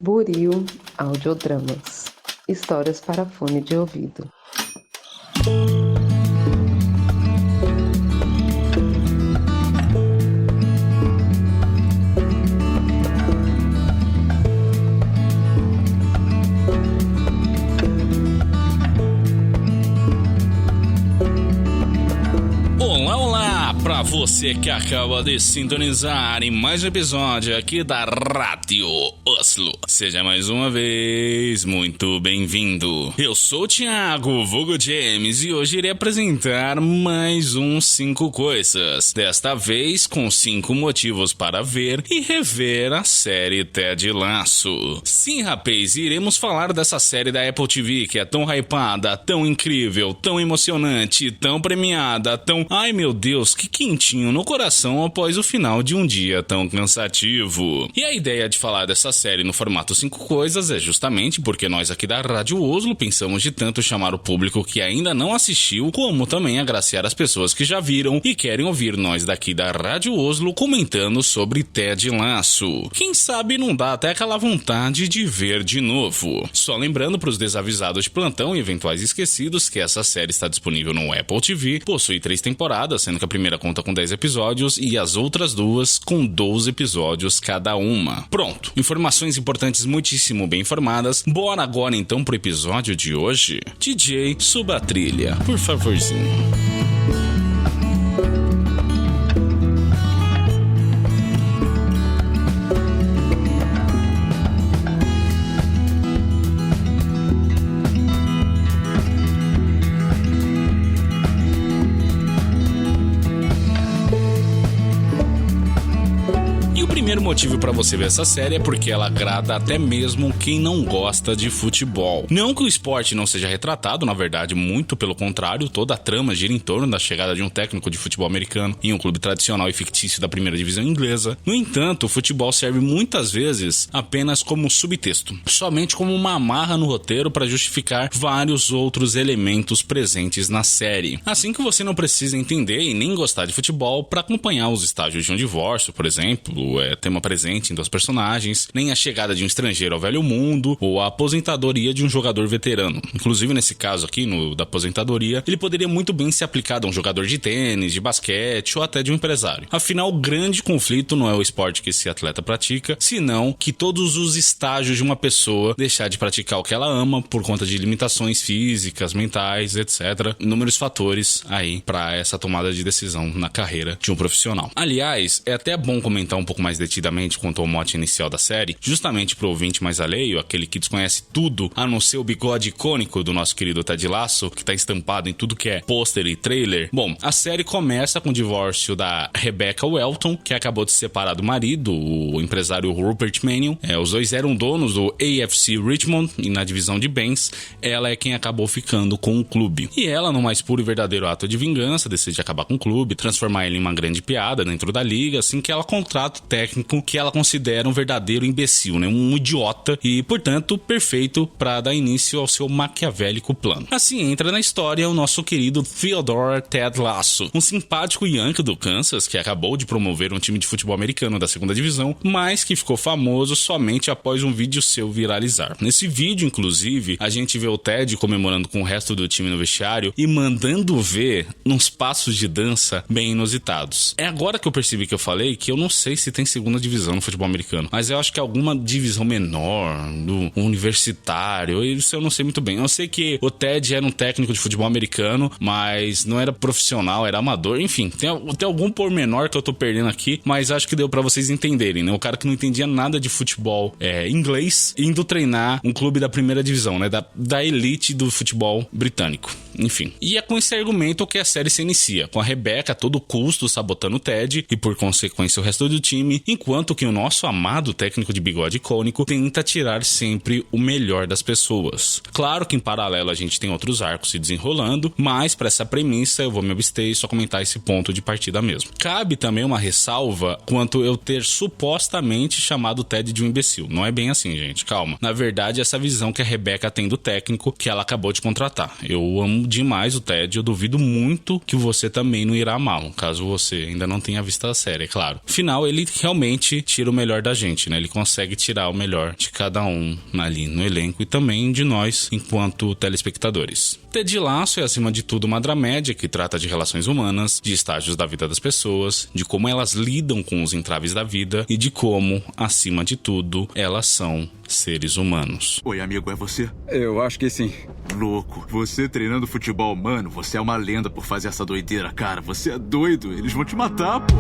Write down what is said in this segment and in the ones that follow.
Buril Audiodramas. Histórias para fone de ouvido. Pra você que acaba de sintonizar em mais um episódio aqui da Rádio Oslo, seja mais uma vez muito bem-vindo. Eu sou o Thiago, vulgo James, e hoje irei apresentar mais um 5 coisas. Desta vez com 5 motivos para ver e rever a série Ted Lasso. Sim, rapaz, iremos falar dessa série da Apple TV que é tão hypada, tão incrível, tão emocionante, tão premiada, tão... Ai meu Deus, que quentinho no coração após o final de um dia tão cansativo. E a ideia de falar dessa série no formato 5 coisas é justamente porque nós aqui da Rádio Oslo pensamos de tanto chamar o público que ainda não assistiu, como também agraciar as pessoas que já viram e querem ouvir nós daqui da Rádio Oslo comentando sobre Ted Lasso. Quem sabe não dá até aquela vontade de ver de novo. Só lembrando para os desavisados de plantão e eventuais esquecidos que essa série está disponível no Apple TV, possui 3 temporadas, sendo que a primeira conta com 10 episódios e as outras 2 com 12 episódios cada uma. Pronto, informações importantes muitíssimo bem informadas. Bora agora então pro episódio de hoje. DJ, suba a trilha, por favorzinho. O primeiro motivo para você ver essa série é porque ela agrada até mesmo quem não gosta de futebol. Não que o esporte não seja retratado, na verdade, muito pelo contrário, toda a trama gira em torno da chegada de um técnico de futebol americano em um clube tradicional e fictício da primeira divisão inglesa. No entanto, o futebol serve muitas vezes apenas como subtexto, somente como uma amarra no roteiro para justificar vários outros elementos presentes na série. Assim que você não precisa entender e nem gostar de futebol para acompanhar os estágios de um divórcio, por exemplo, tema presente em 2 personagens, nem a chegada de um estrangeiro ao velho mundo ou a aposentadoria de um jogador veterano. Inclusive nesse caso aqui, da aposentadoria, ele poderia muito bem ser aplicado a um jogador de tênis, de basquete ou até de um empresário. Afinal, o grande conflito não é o esporte que esse atleta pratica, senão que todos os estágios de uma pessoa deixar de praticar o que ela ama por conta de limitações físicas, mentais, etc. Inúmeros fatores aí para essa tomada de decisão na carreira de um profissional. Aliás, é até bom comentar um pouco mais detidamente quanto ao mote inicial da série, justamente pro ouvinte mais alheio, aquele que desconhece tudo, a não ser o bigode icônico do nosso querido Ted Lasso, que tá estampado em tudo que é pôster e trailer. Bom, a série começa com o divórcio da Rebecca Welton, que acabou de se separar do marido, o empresário Rupert Mannion. Os dois eram donos do AFC Richmond e na divisão de bens, ela é quem acabou ficando com o clube. E ela, no mais puro e verdadeiro ato de vingança, decide acabar com o clube, transformar ele em uma grande piada dentro da liga, assim que ela contrata o técnico que ela considera um verdadeiro imbecil, né? Um idiota e, portanto, perfeito para dar início ao seu maquiavélico plano. Assim entra na história o nosso querido Theodore Ted Lasso, um simpático Yankee do Kansas que acabou de promover um time de futebol americano da segunda divisão, mas que ficou famoso somente após um vídeo seu viralizar. Nesse vídeo, inclusive, a gente vê o Ted comemorando com o resto do time no vestiário e mandando ver uns passos de dança bem inusitados. É agora que eu percebi que eu falei que eu não sei se tem segunda divisão no futebol americano, mas eu acho que alguma divisão menor, do universitário, isso eu não sei muito bem. Eu sei que o Ted era um técnico de futebol americano, mas não era profissional, era amador, enfim, tem algum pormenor que eu tô perdendo aqui, mas acho que deu pra vocês entenderem, né? O cara que não entendia nada de futebol inglês, indo treinar um clube da primeira divisão, né? Da elite do futebol britânico, enfim. E é com esse argumento que a série se inicia, com a Rebecca a todo custo sabotando o Ted e por consequência o resto do time, enquanto que o nosso amado técnico de bigode icônico tenta tirar sempre o melhor das pessoas. Claro que em paralelo a gente tem outros arcos se desenrolando, mas para essa premissa eu vou me abster e só comentar esse ponto de partida mesmo. Cabe também uma ressalva quanto eu ter supostamente chamado o Ted de um imbecil. Não é bem assim, gente, calma. Na verdade, essa visão que a Rebecca tem do técnico que ela acabou de contratar. Eu amo demais o Ted. Eu duvido muito que você também não irá amá-lo, caso você ainda não tenha visto a série, é claro. Afinal, ele realmente tira o melhor da gente, né? Ele consegue tirar o melhor de cada um ali no elenco e também de nós, enquanto telespectadores. Ted Lasso é, acima de tudo, uma dramédia que trata de relações humanas, de estágios da vida das pessoas, de como elas lidam com os entraves da vida e de como, acima de tudo, elas são seres humanos. Oi, amigo, é você? Eu acho que sim. Louco. Você treinando futebol, mano, você é uma lenda por fazer essa doideira, cara. Você é doido. Eles vão te matar, pô.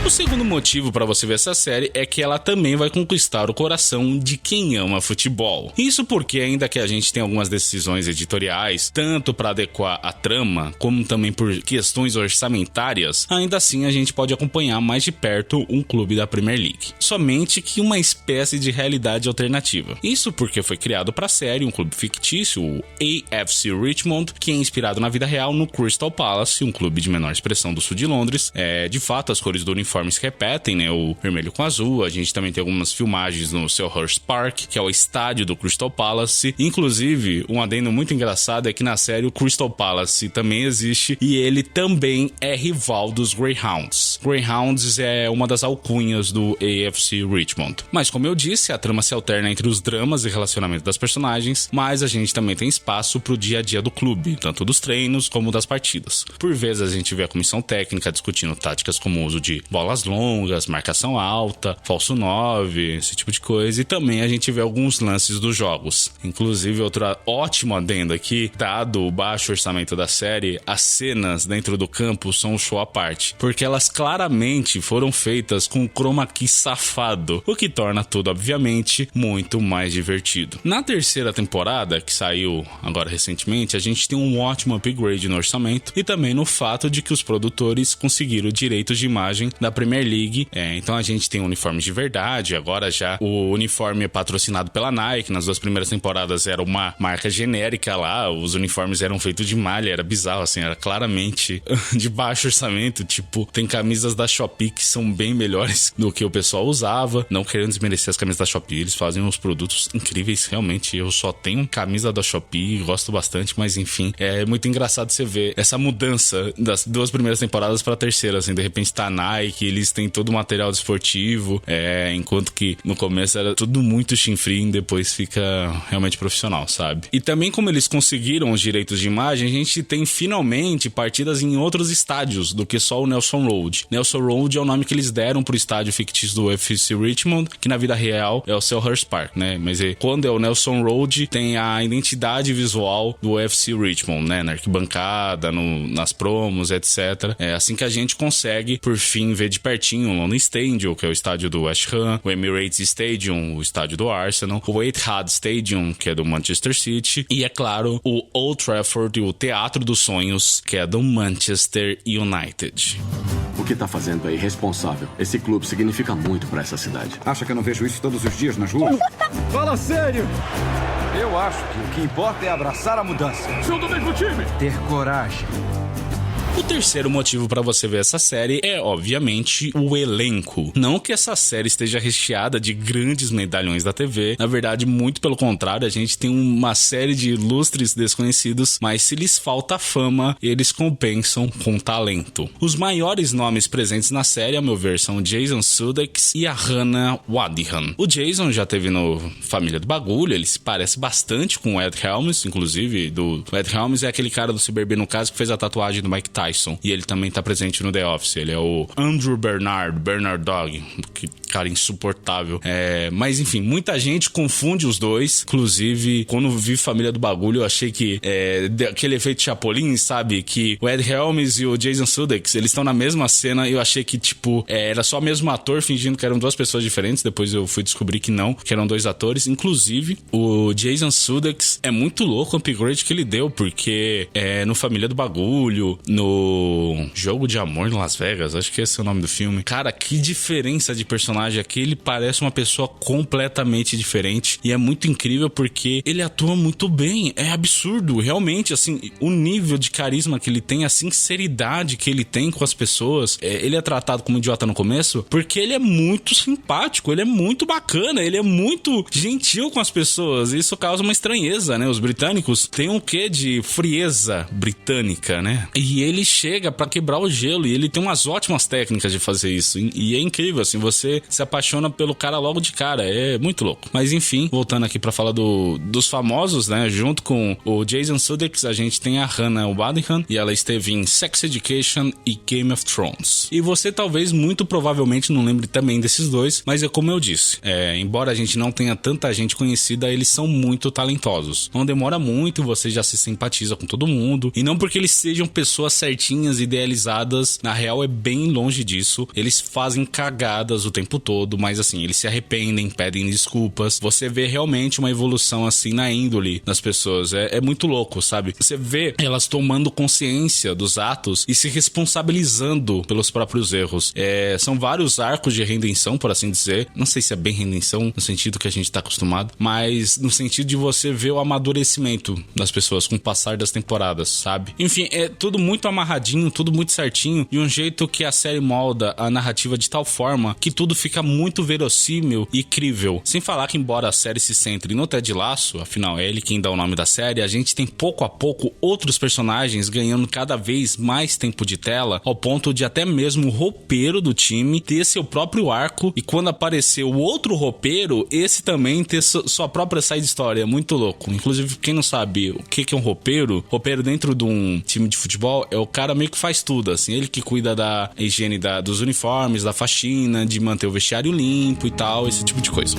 O segundo motivo para você ver essa série é que ela também vai conquistar o coração de quem ama futebol. Isso porque, ainda que a gente tenha algumas decisões editoriais, tanto para adequar a trama, como também por questões orçamentárias, ainda assim a gente pode acompanhar mais de perto um clube da Premier League. Somente que uma espécie de realidade alternativa. Isso porque foi criado para a série um clube fictício, o AFC Richmond, que é inspirado na vida real no Crystal Palace, um clube de menor expressão do sul de Londres. De fato, as cores do uniforme se repetem, né? O vermelho com azul. A gente também tem algumas filmagens no Selhurst Park, que é o estádio do Crystal Palace. Inclusive, um adendo muito engraçado é que na série o Crystal Palace também existe e ele também é rival dos Greyhounds. Greyhounds é uma das alcunhas do AFC Richmond. Mas como eu disse, a trama se alterna entre os dramas e relacionamento das personagens, mas a gente também tem espaço pro dia a dia do clube, tanto dos treinos como das partidas. Por vezes a gente vê a comissão técnica discutindo táticas como o uso de bolas longas, marcação alta, falso 9, esse tipo de coisa, e também a gente vê alguns lances dos jogos. Inclusive, outra ótima adenda aqui, dado o baixo orçamento da série, as cenas dentro do campo são um show à parte, porque elas claramente foram feitas com chroma key safado, o que torna tudo, obviamente, muito mais divertido. Na terceira temporada, que saiu agora recentemente, a gente tem um ótimo upgrade no orçamento e também no fato de que os produtores conseguiram direitos de imagem da Premier League. Então a gente tem uniformes de verdade, agora já o uniforme é patrocinado pela Nike. Nas duas primeiras temporadas era uma marca genérica lá, os uniformes eram feitos de malha, era bizarro, assim, era claramente de baixo orçamento. Tipo, tem camisas da Shopee que são bem melhores do que o pessoal usava, não querendo desmerecer as camisas da Shopee, eles fazem uns produtos incríveis, realmente. Eu só tenho camisa da Shopee, gosto bastante, mas enfim, é muito engraçado você ver essa mudança das duas primeiras temporadas pra terceira, assim, de repente tá Nike, eles têm todo o material esportivo, enquanto que no começo era tudo muito chinfrim, depois fica realmente profissional, sabe? E também, como eles conseguiram os direitos de imagem, a gente tem finalmente partidas em outros estádios do que só o Nelson Road. Nelson Road é o nome que eles deram pro estádio fictício do UFC Richmond, que na vida real é o Selhurst Park, né? Mas quando é o Nelson Road, tem a identidade visual do UFC Richmond, né? Na arquibancada, nas promos, etc. É assim que a gente consegue, por fim, ver de pertinho o London Stadium, que é o estádio do West Ham, o Emirates Stadium, o estádio do Arsenal, o Etihad Stadium, que é do Manchester City, e, é claro, o Old Trafford, o Teatro dos Sonhos, que é do Manchester United. O que tá fazendo é irresponsável. Esse clube significa muito pra essa cidade. Acha que eu não vejo isso todos os dias nas ruas? Fala sério! Eu acho que o que importa é abraçar a mudança. São do mesmo time! Ter coragem. O terceiro motivo para você ver essa série é, obviamente, o elenco. Não que essa série esteja recheada de grandes medalhões da TV, na verdade, muito pelo contrário, a gente tem uma série de ilustres desconhecidos, mas se lhes falta fama, eles compensam com talento. Os maiores nomes presentes na série, ao meu ver, são o Jason Sudeikis e a Hannah Waddingham. O Jason já teve no Família do Bagulho, ele se parece bastante com o Ed Helms, inclusive, o Ed Helms é aquele cara do CBB, no caso, que fez a tatuagem do Mike Tyson. E ele também tá presente no The Office. Ele é o Andrew Bernard Dog. Que cara insuportável. Mas enfim, muita gente confunde os dois. Inclusive, quando vi Família do Bagulho, eu achei que aquele efeito Chapolin, sabe? Que o Ed Helms e o Jason Sudeikis, eles estão na mesma cena. E eu achei que, tipo, era só o mesmo ator fingindo que eram duas pessoas diferentes. Depois eu fui descobrir que não, que eram dois atores. Inclusive, o Jason Sudeikis é muito louco o upgrade que ele deu, porque no Família do Bagulho, no Jogo de Amor em Las Vegas, acho que esse é o nome do filme. Cara, que diferença de personagem personagem aqui, ele parece uma pessoa completamente diferente e é muito incrível porque ele atua muito bem. É absurdo, realmente, assim, o nível de carisma que ele tem, a sinceridade que ele tem com as pessoas. Ele é tratado como idiota no começo porque ele é muito simpático, ele é muito bacana, ele é muito gentil com as pessoas. Isso causa uma estranheza, né? Os britânicos têm um quê de frieza britânica, né? E ele chega pra quebrar o gelo e ele tem umas ótimas técnicas de fazer isso. E é incrível, assim, você se apaixona pelo cara logo de cara. É muito louco. Mas enfim, voltando aqui pra falar dos famosos, né? Junto com o Jason Sudeikis, a gente tem a Hannah Waddingham e ela esteve em Sex Education e Game of Thrones. E você talvez, muito provavelmente, não lembre também desses dois, mas é como eu disse, embora a gente não tenha tanta gente conhecida, eles são muito talentosos. Não demora muito, você já se simpatiza com todo mundo, e não porque eles sejam pessoas certinhas, idealizadas, na real é bem longe disso. Eles fazem cagadas o tempo todo, mas assim, eles se arrependem, pedem desculpas. Você vê realmente uma evolução assim na índole das pessoas. É muito louco, sabe? Você vê elas tomando consciência dos atos e se responsabilizando pelos próprios erros. São vários arcos de redenção, por assim dizer. Não sei se é bem redenção no sentido que a gente tá acostumado, mas no sentido de você ver o amadurecimento das pessoas com o passar das temporadas, sabe? Enfim, é tudo muito amarradinho, tudo muito certinho, de um jeito que a série molda a narrativa de tal forma que tudo fica muito verossímil e crível. Sem falar que, embora a série se centre no Ted Lasso, afinal é ele quem dá o nome da série, a gente tem pouco a pouco outros personagens ganhando cada vez mais tempo de tela, ao ponto de até mesmo o roupeiro do time ter seu próprio arco, e quando aparecer o outro roupeiro, esse também ter sua própria side story. É muito louco. Inclusive, quem não sabe o que é um roupeiro dentro de um time de futebol é o cara meio que faz tudo, assim, ele que cuida da higiene dos uniformes, da faxina, de manter o vestiário limpo e tal, esse tipo de coisa.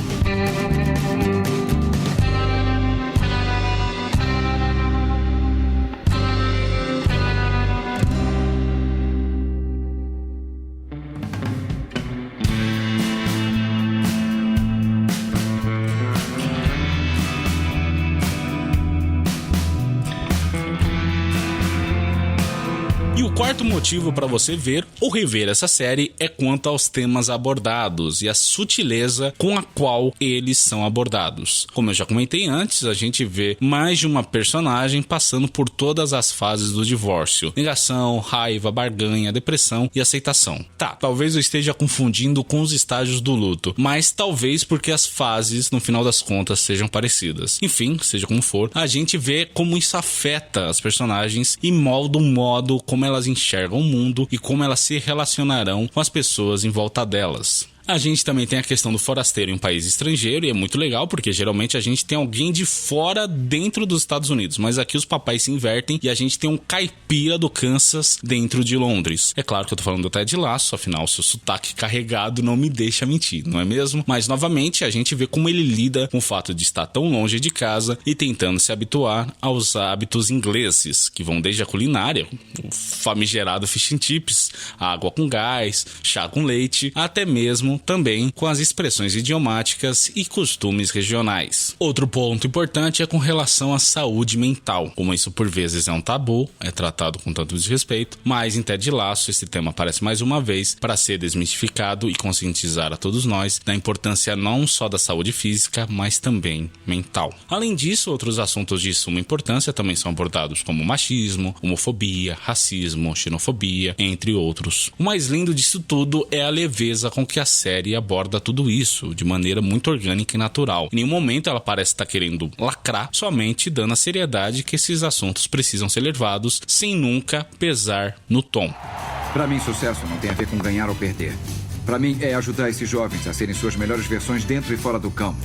O quarto motivo para você ver ou rever essa série é quanto aos temas abordados e a sutileza com a qual eles são abordados. Como eu já comentei antes, a gente vê mais de uma personagem passando por todas as fases do divórcio: negação, raiva, barganha, depressão e aceitação. Tá, talvez eu esteja confundindo com os estágios do luto, mas talvez porque as fases, no final das contas, sejam parecidas. Enfim, seja como for, a gente vê como isso afeta as personagens e molda o modo como elas enxergam o mundo e como elas se relacionarão com as pessoas em volta delas. A gente também tem a questão do forasteiro em um país estrangeiro, e é muito legal porque geralmente a gente tem alguém de fora dentro dos Estados Unidos, mas aqui os papéis se invertem e a gente tem um caipira do Kansas dentro de Londres. É claro que eu tô falando do Ted Lasso, afinal seu sotaque carregado não me deixa mentir, não é mesmo? Mas novamente a gente vê como ele lida com o fato de estar tão longe de casa e tentando se habituar aos hábitos ingleses, que vão desde a culinária, o famigerado fish and chips, água com gás, chá com leite, até mesmo também com as expressões idiomáticas e costumes regionais. Outro ponto importante é com relação à saúde mental. Como isso por vezes é um tabu, é tratado com tanto desrespeito, mas em Ted Lasso esse tema aparece mais uma vez para ser desmistificado e conscientizar a todos nós da importância não só da saúde física, mas também mental. Além disso, outros assuntos de suma importância também são abordados, como machismo, homofobia, racismo, xenofobia, entre outros. O mais lindo disso tudo é a leveza com que a série aborda tudo isso de maneira muito orgânica e natural. Em nenhum momento ela parece estar querendo lacrar, somente dando a seriedade que esses assuntos precisam ser levados, sem nunca pesar no tom. Pra mim, sucesso não tem a ver com ganhar ou perder. Pra mim, é ajudar esses jovens a serem suas melhores versões dentro e fora do campo.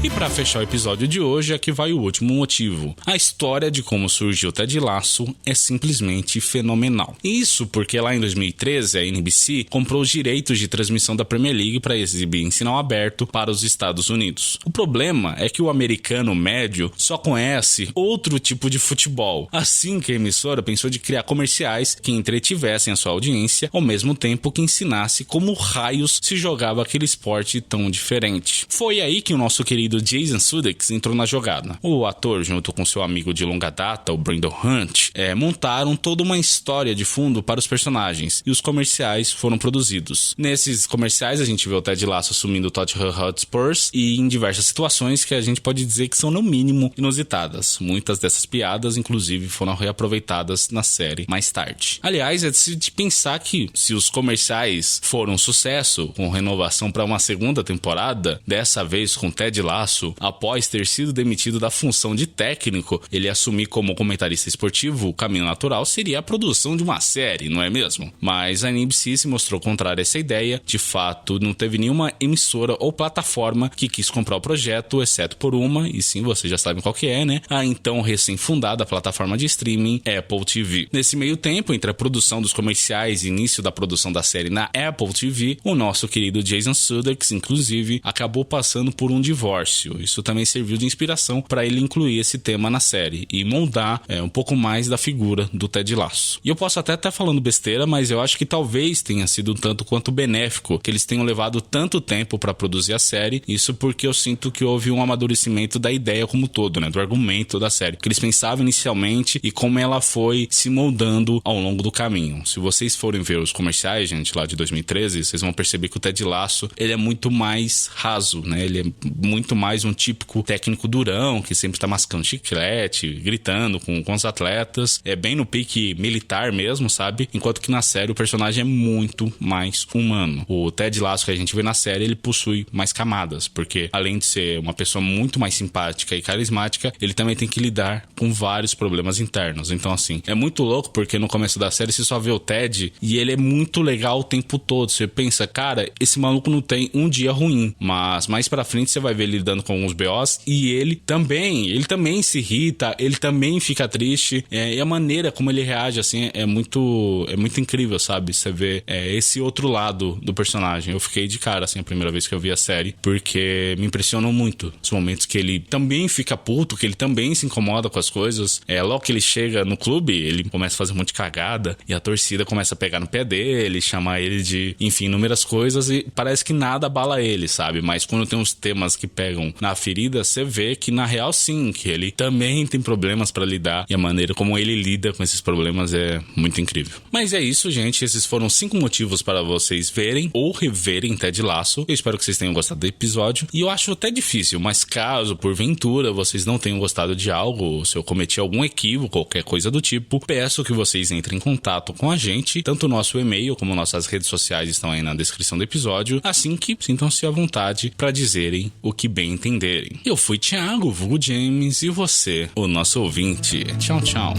E para fechar o episódio de hoje, aqui vai o último motivo. A história de como surgiu Ted Lasso é simplesmente fenomenal. Isso porque lá em 2013 a NBC comprou os direitos de transmissão da Premier League para exibir em sinal aberto para os Estados Unidos. O problema é que o americano médio só conhece outro tipo de futebol. Assim que a emissora pensou de criar comerciais que entretivessem a sua audiência, ao mesmo tempo que ensinasse como raios se jogava aquele esporte tão diferente. Foi aí que o nosso querido querido Jason Sudeikis entrou na jogada. O ator, junto com seu amigo de longa data, o Brandon Hunt, montaram toda uma história de fundo para os personagens, e os comerciais foram produzidos. Nesses comerciais a gente vê o Ted Lasso assumindo o Tottenham Hotspurs e em diversas situações que a gente pode dizer que são no mínimo inusitadas. Muitas dessas piadas, inclusive, foram reaproveitadas na série mais tarde. Aliás, é de pensar que se os comerciais foram um sucesso, com renovação para uma segunda temporada, dessa vez com Ted Lasso, após ter sido demitido da função de técnico, ele assumir como comentarista esportivo, o caminho natural seria a produção de uma série, não é mesmo? Mas a NBC se mostrou contrária a essa ideia. De fato, não teve nenhuma emissora ou plataforma que quis comprar o projeto, exceto por uma, e sim, vocês já sabem qual que é, né? A então recém-fundada plataforma de streaming Apple TV. Nesse meio tempo, entre a produção dos comerciais e início da produção da série na Apple TV, o nosso querido Jason Sudeikis, inclusive, acabou passando por um divórcio. Isso também serviu de inspiração para ele incluir esse tema na série e moldar um pouco mais da figura do Ted Lasso. E eu posso até estar falando besteira, mas eu acho que talvez tenha sido um tanto quanto benéfico que eles tenham levado tanto tempo para produzir a série. Isso porque eu sinto que houve um amadurecimento da ideia como todo, né, do argumento da série, que eles pensavam inicialmente e como ela foi se moldando ao longo do caminho. Se vocês forem ver os comerciais, gente, lá de 2013, vocês vão perceber que o Ted Lasso, ele é muito mais raso, né? Ele é muito mais um típico técnico durão, que sempre tá mascando chiclete, gritando com os atletas. É bem no pique militar mesmo, sabe? Enquanto que na série o personagem é muito mais humano. O Ted Lasso que a gente vê na série, ele possui mais camadas, porque além de ser uma pessoa muito mais simpática e carismática, ele também tem que lidar com vários problemas internos. Então, assim, é muito louco porque no começo da série você só vê o Ted e ele é muito legal o tempo todo. Você pensa, cara, esse maluco não tem um dia ruim, mas mais pra frente você vai ver ele lidando com alguns BOs e ele também se irrita, ele também fica triste, e a maneira como ele reage, assim, é muito incrível, sabe? Você vê esse outro lado do personagem. Eu fiquei de cara, assim, a primeira vez que eu vi a série, porque me impressionou muito os momentos que ele também fica puto, que ele também se incomoda com as coisas. Logo que ele chega no clube, ele começa a fazer um monte de cagada e a torcida começa a pegar no pé dele, chamar ele de, enfim, inúmeras coisas, e parece que nada abala ele, sabe? Mas quando tem uns temas que pegam na ferida, você vê que na real sim, que ele também tem problemas pra lidar, e a maneira como ele lida com esses problemas é muito incrível. Mas é isso, gente, esses foram 5 motivos para vocês verem ou reverem Ted Lasso. Eu espero que vocês tenham gostado do episódio, e eu acho até difícil, mas caso porventura vocês não tenham gostado de algo, ou se eu cometi algum equívoco, qualquer coisa do tipo, peço que vocês entrem em contato com a gente, tanto o nosso e-mail como nossas redes sociais estão aí na descrição do episódio, assim que sintam-se à vontade para dizerem o que bem entenderem. Eu fui Thiago, vulgo James, e você, o nosso ouvinte. Tchau, tchau.